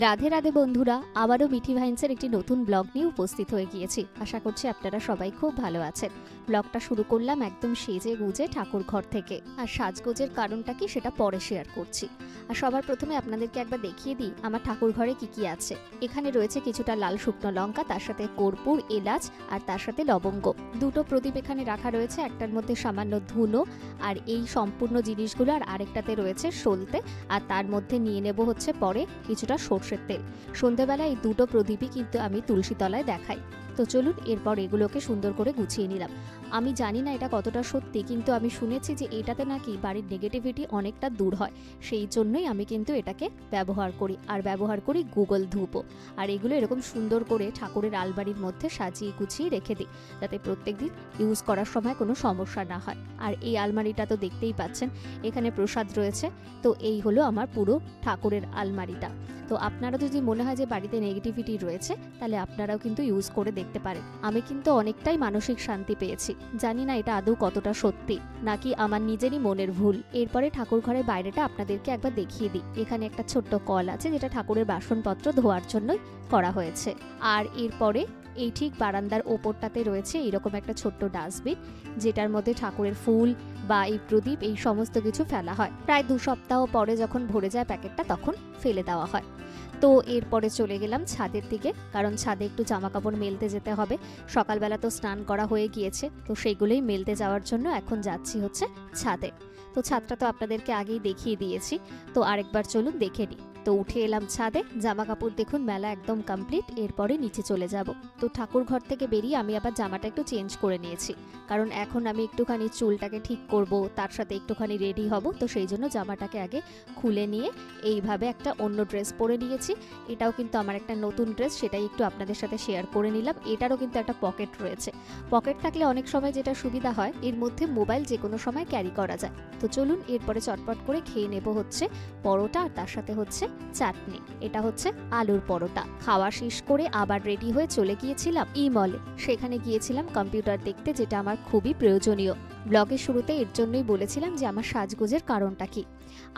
রাধে রাধে বন্ধুরা, আবারও মিঠি ভাইন্সের একটি নতুন ব্লগ নিয়ে উপস্থিত হয়ে গিয়েছি। আশা করছি আপনারা সবাই খুব ভালো আছেন। ব্লগটা শুরু করলাম একদম সেজে গুজে ঠাকুর ঘর থেকে। আর সাজগোজের কারণটা কি সেটা পরে শেয়ার করছি। আর সবার প্রথমে আপনাদেরকে একবার দেখিয়ে দিই আমার ঠাকুর ঘরে কি কি আছে। এখানে রয়েছে কিছুটা লাল শুকনো লঙ্কা, তার সাথে কর্পূর, এলাচ আর তার সাথে লবঙ্গ। দুটো প্রদীপ এখানে রাখা রয়েছে, একটার মধ্যে সামান্য ধুনো আর এই সম্পূর্ণ জিনিসগুলো, আর আরেকটাতে রয়েছে সলতে, আর তার মধ্যে নিয়ে নেব হচ্ছে পরে কিছুটা সর্ষের তেল। সন্ধ্যাবেলা এই দুটো প্রদীপই কিন্তু আমি তুলসী তলায় দেখাই। তো চলুন এরপর এগুলোকে সুন্দর করে গুছিয়ে নিলাম। আমি জানি না এটা কতটা সত্যি, কিন্তু আমি শুনেছি যে এটাতে নাকি বাড়ির নেগেটিভিটি অনেকটা দূর হয়। সেই জন্যই আমি কিন্তু এটাকে ব্যবহার করি, আর ব্যবহার করি গুগল ধূপও। আর এগুলো এরকম সুন্দর করে ঠাকুরের আলমারির মধ্যে সাজিয়ে গুছিয়ে রেখে দিই, যাতে প্রত্যেকদিন ইউজ করার সময় কোনো সমস্যা না হয়। আর এই আলমারিটা তো দেখতেই পাচ্ছেন, এখানে প্রসাদ রয়েছে। তো এই হলো আমার পুরো ঠাকুরের আলমারিটা। তো আপনারা যদি মনে হয় যে বাড়িতে নেগেটিভিটি রয়েছে, তাহলে আপনারাও কিন্তু ইউজ করে দেখতে পারেন। আমি কিন্তু অনেকটাই মানসিক শান্তি পেয়েছি। জানি না এটা আদৌ কতটা সত্যি নাকি আমার নিজেরই মনের ভুল। এরপরে ঠাকুর ঘরের বাইরেটা আপনাদেরকে একবার দেখিয়ে দিই। এখানে একটা ছোট্ট কল আছে, যেটা ঠাকুরের বাসনপত্র ধোয়ার জন্যই করা হয়েছে। আর এরপরে এই ঠিক বারান্দার ওপরটাতে রয়েছে এইরকম একটা ছোট্ট ডাস্টবিন, যেটার মধ্যে ঠাকুরের ফুল বা এই প্রদীপ এই সমস্ত কিছু ফেলা হয়। প্রায় 2 সপ্তাহ পরে যখন ভরে যায় প্যাকেটটা, তখন ফেলে দেওয়া হয়। তো এরপরে চলে গেলাম ছাদের দিকে, কারণ ছাদে একটু জামা কাপড় মেলতে যেতে হবে। সকালবেলা তো স্নান করা হয়ে গিয়েছে, তো সেইগুলোই মেলতে যাওয়ার জন্য এখন যাচ্ছি হচ্ছে ছাদে। তো ছাদটা তো আপনাদেরকে আগেই দেখিয়ে দিয়েছি, তো আরেকবার চলুন দেখে নিই। তো উঠে এলাম ছাদে, জামা কাপড় দেখুন মেলা একদম কমপ্লিট। এরপরে নিচে চলে যাব। তো ঠাকুর ঘর থেকে বেরিয়ে আমি আবার জামাটা একটু চেঞ্জ করে নিয়েছি, কারণ এখন আমি একটুখানি চুলটাকে ঠিক করব, তার সাথে একটুখানি রেডি হব। তো সেই জন্য জামাটাকে আগে খুলে নিয়ে এইভাবে একটা অন্য ড্রেস পরে নিয়েছি। এটাও কিন্তু আমার একটা নতুন ড্রেস, সেটাই একটু আপনাদের সাথে শেয়ার করে নিলাম। এটারও কিন্তু একটা পকেট রয়েছে। পকেট থাকলে অনেক সময় যেটা সুবিধা হয়, এর মধ্যে মোবাইল যে কোনো সময় ক্যারি করা যায়। তো চলুন এরপরে চটপট করে খেয়ে নেব হচ্ছে পরোটা, আর তার সাথে হচ্ছে চাটনি। এটা হচ্ছে আলুর পরোটা। খাওয়া শেষ করে আবার রেডি হয়ে চলে গিয়েছিলাম মলে। সেখানে গিয়েছিলাম কম্পিউটার দেখতে, যেটা আমার খুবই প্রয়োজনীয়। ব্লগের শুরুতে এর জন্যই বলেছিলাম যে আমার সাজগোজের কারণটা কি।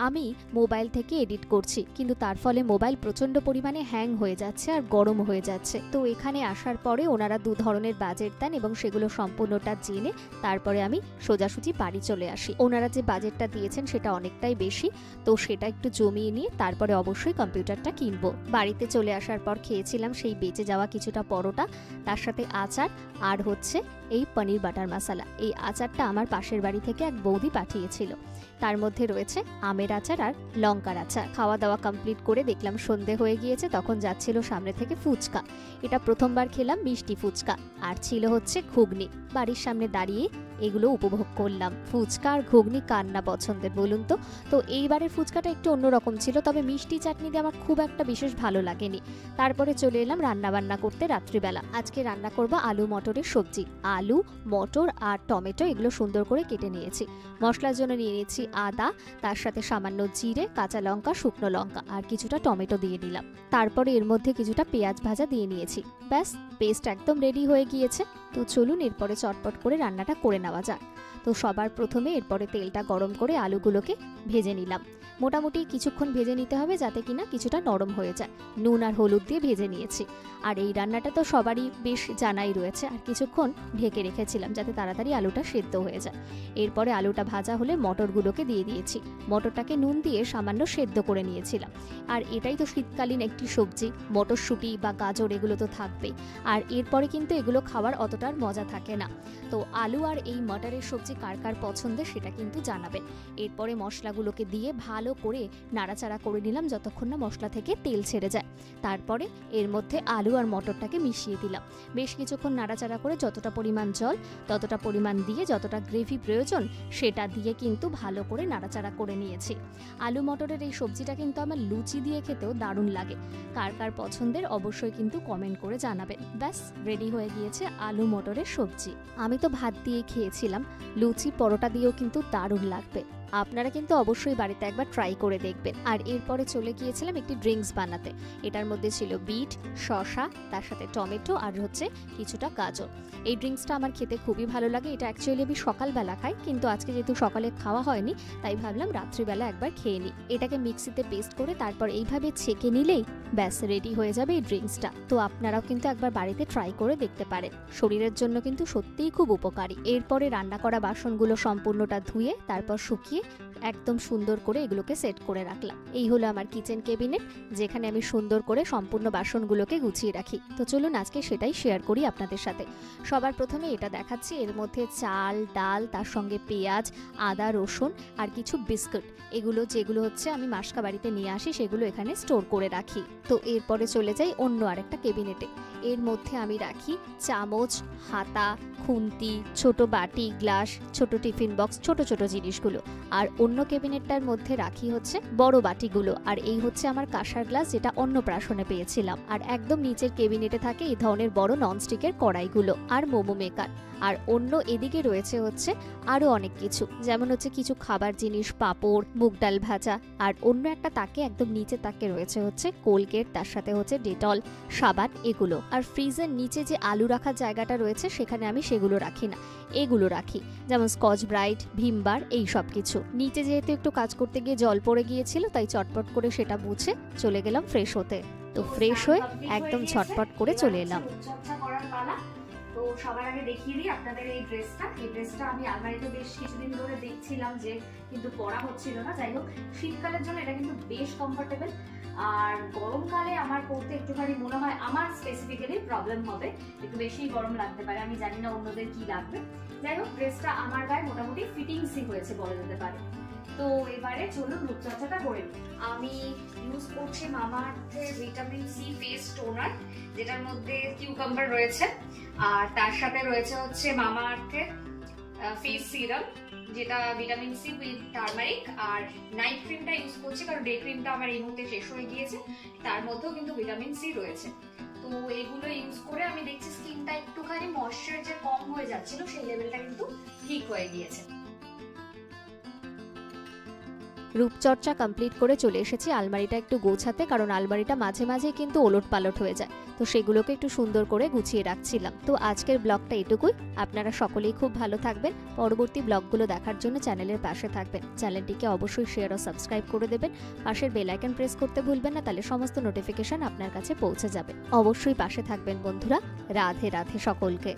আমি মোবাইল থেকে এডিট করছি, কিন্তু তার ফলে মোবাইল প্রচণ্ড পরিমাণে হ্যাং হয়ে যাচ্ছে আর গরম হয়ে যাচ্ছে। তো এখানে আসার পরে ওনারা 2 ধরনের বাজেট দেন, এবং সেগুলো সম্পূর্ণটা জেনে তারপরে আমি সোজাসুজি বাড়ি চলে আসি। ওনারা যে বাজেটটা দিয়েছেন সেটা অনেকটাই বেশি, তো সেটা একটু জমিয়ে নিয়ে তারপরে অবশ্যই কম্পিউটারটা কিনবো। বাড়িতে চলে আসার পর খেয়েছিলাম সেই বেঁচে যাওয়া কিছুটা পরোটা, তার সাথে আচার, আর হচ্ছে এই পনির বাটার মশলা। এই আচারটা আমার পাশের বাড়ি থেকে এক বৌদি পাঠিয়েছিল। তার মধ্যে রয়েছে আমের আচার আর লঙ্কার আচার। খাওয়া দাওয়া কমপ্লিট করে দেখলাম সন্ধে হয়ে গিয়েছে, তখন যাচ্ছিল সামনে থেকে ফুচকা। এটা প্রথমবার খেলাম মিষ্টি ফুচকা, আর ছিল হচ্ছে ঘুগনি। বাড়ির সামনে দাঁড়িয়ে এগুলো উপভোগ করলাম। ফুচকা আর ঘুগনি কার না পছন্দের বলুন তো। তো এইবারের ফুচকাটা একটু অন্যরকম ছিল, তবে মিষ্টি চাটনি দিয়ে আমার খুব একটা বিশেষ ভালো লাগেনি। তারপরে চলে এলাম রান্না বান্না করতে রাত্রিবেলা। আজকে রান্না করব আলু মটরের সবজি। আলু, মটর আর টমেটো এগুলো সুন্দর করে কেটে নিয়েছি। মশলার জন্য নিয়ে নিয়েছি আদা, তার সাথে সামান্য জিরে, কাঁচা লঙ্কা, শুকনো লঙ্কা আর কিছুটা টমেটো দিয়ে নিলাম। তারপরে এর মধ্যে কিছুটা পেঁয়াজ ভাজা দিয়ে নিয়েছি। ব্যাস, পেস্ট একদম রেডি হয়ে গিয়েছে। তো চলুন এরপরে চটপট করে রান্নাটা করে নেওয়া যাক। তো সবার প্রথমে এরপরে তেলটা গরম করে আলুগুলোকে ভেজে নিলাম। মোটামুটি কিছুক্ষণ ভেজে নিতে হবে, যাতে কিনা কিছুটা নরম হয়ে যায়। নুন আর হলুদ দিয়ে ভেজে নিয়েছি। আর এই রান্নাটা তো সবারই বেশ জানাই রয়েছে, আর কিছুক্ষণ ঢেকে রেখেছিলাম যাতে তাড়াতাড়ি আলুটা সেদ্ধ হয়ে যায়। এরপরে আলুটা ভাজা হলে মটরগুলোকে দিয়ে দিয়েছি। মটরটাকে নুন দিয়ে সামান্য সেদ্ধ করে নিয়েছিলাম। আর এটাই তো শীতকালীন একটি সবজি, মটরশুঁটি বা গাজর এগুলো তো থাকবেই। আর এরপরে কিন্তু এগুলো খাওয়ার অতটার মজা থাকে না। তো আলু আর এই মটরের সবজি কার কার পছন্দের সেটা কিন্তু জানাবেন। এরপরে মশলাগুলোকে দিয়ে ভালো করে নাড়াচাড়া করে নিলাম যতক্ষণ না মশলা থেকে তেল ছেড়ে যায়। তারপরে এর মধ্যে আলু আর মটরটাকে মিশিয়ে দিলাম। বেশ কিছুক্ষণ নাড়াচাড়া করে যতটা পরিমাণ জল ততটা পরিমাণ দিয়ে, যতটা গ্রেভি প্রয়োজন সেটা দিয়ে কিন্তু ভালো করে নাড়াচাড়া করে নিয়েছি। আলু মটরের এই সবজিটা কিন্তু আমার লুচি দিয়ে খেতেও দারুণ লাগে। কার কার পছন্দের অবশ্যই কিন্তু কমেন্ট করে জানাবেন। ব্যাস, রেডি হয়ে গিয়েছে আলু মটরের সবজি। আমি তো ভাত দিয়ে খেয়েছিলাম, লুচি পরোটা দিয়েও কিন্তু দারুণ লাগবে। আপনারা কিন্তু অবশ্যই বাড়িতে একবার ট্রাই করে দেখবেন। আর এরপরে চলে গিয়েছিলাম একটি ড্রিঙ্কস বানাতে। এটার মধ্যে ছিল বিট, শসা, তার সাথে টমেটো আর হচ্ছে কিছুটা গাজর। এই ড্রিঙ্কসটা আমার খেতে খুবই ভালো লাগে। এটা অ্যাকচুয়ালি আমি সকালবেলা খাই, কিন্তু আজকে যেহেতু সকালে খাওয়া হয়নি তাই ভাবলাম রাত্রিবেলা একবার খেয়ে নিই। এটাকে মিক্সিতে পেস্ট করে তারপর এইভাবে ছেঁকে নিলেই ব্যাস রেডি হয়ে যাবে এই ড্রিঙ্কসটা। তো আপনারাও কিন্তু একবার বাড়িতে ট্রাই করে দেখতে পারেন, শরীরের জন্য কিন্তু সত্যিই খুব উপকারী। এরপরে রান্না করা বাসনগুলো সম্পূর্ণটা ধুয়ে তারপর শুকিয়ে একদম সুন্দর করে এগুলোকে সেট করে রাখলাম। এই হলো আমার কিচেন ক্যাবিনেট, যেখানে আমি সুন্দর করে সম্পূর্ণ বাসনগুলোকে গুছিয়ে রাখি। তো চলুন আজকে সেটাই শেয়ার করি আপনাদের সাথে। সবার প্রথমে এটা দেখাচ্ছি, এর মধ্যে চাল, ডাল, তার সঙ্গে পেঁয়াজ, আদা, রসুন আর কিছু বিস্কুট, এগুলো যেগুলো হচ্ছে আমি মাসকা বাড়িতে নিয়ে আসি সেগুলো এখানে স্টোর করে রাখি। তো এরপরে চলে যাই অন্য আরেকটা ক্যাবিনেটে। এর মধ্যে আমি রাখি চামচ, হাতা, খুন্তি, ছোট বাটি, গ্লাস, ছোট টিফিন বক্স, ছোট ছোট জিনিসগুলো। আর অন্য ক্যাবিনেটটার মধ্যে রাখি হচ্ছে বড় বাটিগুলো। আর এই হচ্ছে আমার কাঁসার গ্লাস, যেটা অন্নপ্রাশনে পেয়েছিলাম। আর একদম নিচের ক্যাবিনেটে থাকে এই ধরনের বড় ননস্টিকের কড়াইগুলো আর মোমো মেকার। আর অন্য এদিকে রয়েছে হচ্ছে আরো অনেক কিছু, যেমন হচ্ছে কিছু খাবার জিনিস, পাঁপড়, মুগ ডাল ভাজা। আর অন্য একটা তাকে একদম নিচে তাকে রয়েছে হচ্ছে কোলগেট, তার সাথে হচ্ছে ডেটল, সাবান, এগুলো। আর ফ্রিজের নিচে যে আলু রাখার জায়গাটা রয়েছে সেখানে আমি সেগুলো রাখি না, এগুলো রাখি, যেমন স্কচ ব্রাইট, ভিমবার, এই সব কিছু। নিচে যেহেতু একটু কাজ করতে গিয়ে জল পড়ে গিয়েছিল তাই চটপট করে সেটা মুছে চলে গেলাম ফ্রেশ হতে। তো ফ্রেশ হয়ে একদম ঝটপট করে চলে এলাম। তো সবার আগে দেখিয়ে দিই আপনাদের এই ড্রেসটা আমি আলমারিতে বেশ কিছুদিন ধরে দেখছিলাম যে কিন্তু পরা হচ্ছিল না। যাই হোক, শীতকালের জন্য এটা কিন্তু বেশ কমফোর্টেবল। আর গরমকালে আমার পরতে একটুখানি মনে হয় আমার স্পেসিফিক্যালি প্রবলেম হবে, একটু বেশি গরম লাগতে পারে, আমি জানি না অন্যদের কি লাগবে। যাই হোক, ড্রেসটা আমার গায়ে মোটামুটি ফিটিংসই হয়েছে বলা যেতে পারে। তো এবারে চলুন রূপচর্চাটা করে নিই। আমি ইউজ করছি মামাআর্থের ভিটামিন সি ফেস টোনার, যেটার মধ্যে কিউকাম্বার রয়েছে। আর তার সাথে রয়েছে হচ্ছে মামাআর্থের ফেস সিরাম, যেটা ভিটামিন সি উইথ টারমারিক। আর নাইট ক্রিমটা ইউজ করছি কারণ ডে ক্রিমটা আমার এই মুহূর্তে শেষ হয়ে গিয়েছে, তার মধ্যেও কিন্তু ভিটামিন সি রয়েছে। তো এগুলো ইউজ করে আমি দেখছি স্কিনটা একটুখানি ময়েশ্চার যে কম হয়ে যাচ্ছিল সেই লেভেলটা কিন্তু ঠিক হয়ে গিয়েছে। রূপচর্চা কমপ্লিট করে চলে এসেছি আলমারিটা একটু গোছাতে, কারণ আলমারিটা মাঝে মাঝে কিন্তু ওলট পালট হয়ে যায়, তো সেগুলোকে একটু সুন্দর করে গুছিয়ে রাখছিলাম। তো আজকের ব্লগটা এটুকুই। আপনারা সকলেই খুব ভালো থাকবেন। পরবর্তী ব্লগগুলো দেখার জন্য চ্যানেলের পাশে থাকবেন। চ্যানেলটিকে অবশ্যই শেয়ার ও সাবস্ক্রাইব করে দেবেন। পাশের বেল আইকন প্রেস করতে ভুলবেন না, তাহলে সমস্ত নোটিফিকেশন আপনার কাছে পৌঁছে যাবে। অবশ্যই পাশে থাকবেন বন্ধুরা। রাধে রাধে সকলকে।